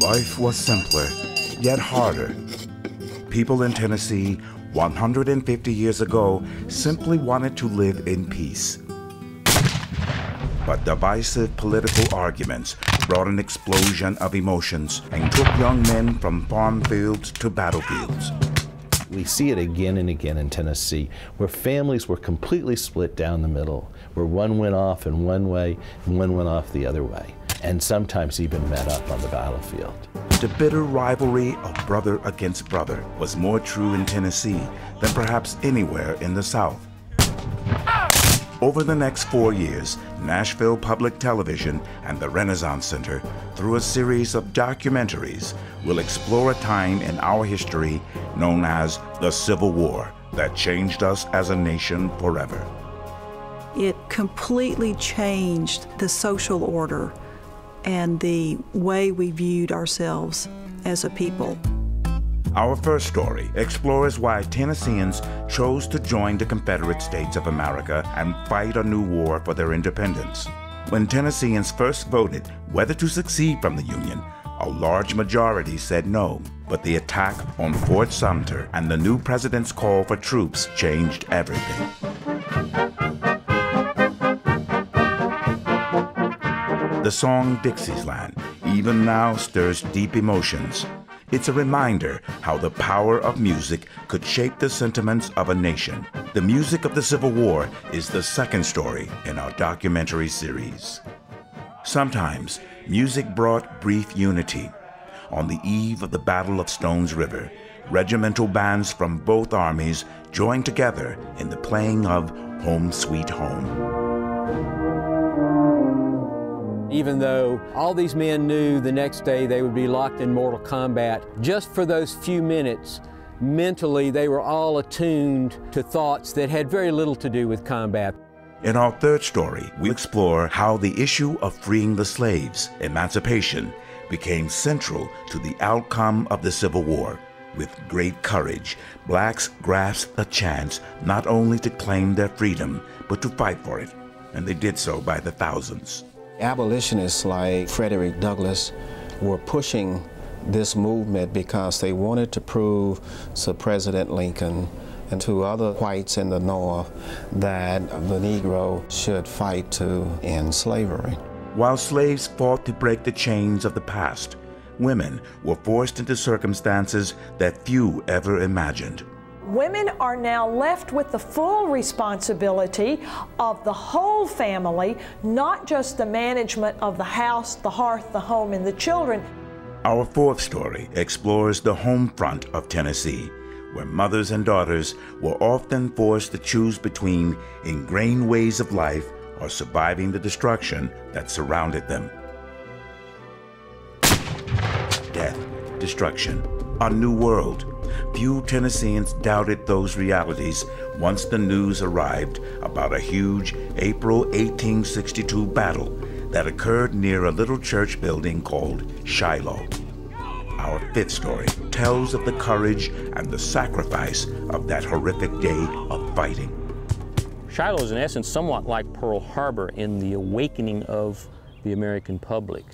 Life was simpler, yet harder. People in Tennessee 150 years ago simply wanted to live in peace. But divisive political arguments brought an explosion of emotions and took young men from farm fields to battlefields. We see it again and again in Tennessee, where families were completely split down the middle, where one went off in one way and one went off the other way, and sometimes even met up on the battlefield. The bitter rivalry of brother against brother was more true in Tennessee than perhaps anywhere in the South. Over the next 4 years, Nashville Public Television and the Renaissance Center, through a series of documentaries, will explore a time in our history known as the Civil War that changed us as a nation forever. It completely changed the social order and the way we viewed ourselves as a people. Our first story explores why Tennesseans chose to join the Confederate States of America and fight a new war for their independence. When Tennesseans first voted whether to secede from the Union, a large majority said no. But the attack on Fort Sumter and the new president's call for troops changed everything. The song Dixieland even now stirs deep emotions. It's a reminder how the power of music could shape the sentiments of a nation. The music of the Civil War is the second story in our documentary series. Sometimes, music brought brief unity. On the eve of the Battle of Stones River, regimental bands from both armies joined together in the playing of Home Sweet Home. Even though all these men knew the next day they would be locked in mortal combat, just for those few minutes, mentally they were all attuned to thoughts that had very little to do with combat. In our third story, we explore how the issue of freeing the slaves, emancipation, became central to the outcome of the Civil War. With great courage, blacks grasped a chance not only to claim their freedom, but to fight for it, and they did so by the thousands. Abolitionists like Frederick Douglass were pushing this movement because they wanted to prove to President Lincoln and to other whites in the North that the Negro should fight to end slavery. While slaves fought to break the chains of the past, women were forced into circumstances that few ever imagined. Women are now left with the full responsibility of the whole family, not just the management of the house, the hearth, the home, and the children. Our fourth story explores the home front of Tennessee, where mothers and daughters were often forced to choose between ingrained ways of life or surviving the destruction that surrounded them. Death, destruction, a new world. Few Tennesseans doubted those realities once the news arrived about a huge April 1862 battle that occurred near a little church building called Shiloh. Our fifth story tells of the courage and the sacrifice of that horrific day of fighting. Shiloh is in essence somewhat like Pearl Harbor in the awakening of the American public.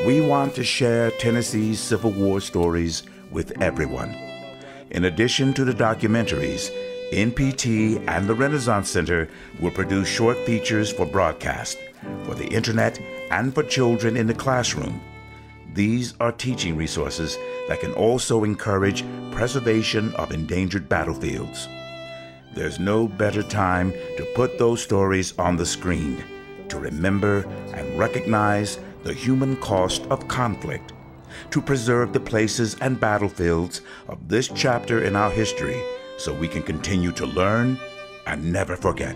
We want to share Tennessee's Civil War stories with everyone. In addition to the documentaries, NPT and the Renaissance Center will produce short features for broadcast, for the internet, and for children in the classroom. These are teaching resources that can also encourage preservation of endangered battlefields. There's no better time to put those stories on the screen, to remember and recognize the human cost of conflict, to preserve the places and battlefields of this chapter in our history so we can continue to learn and never forget.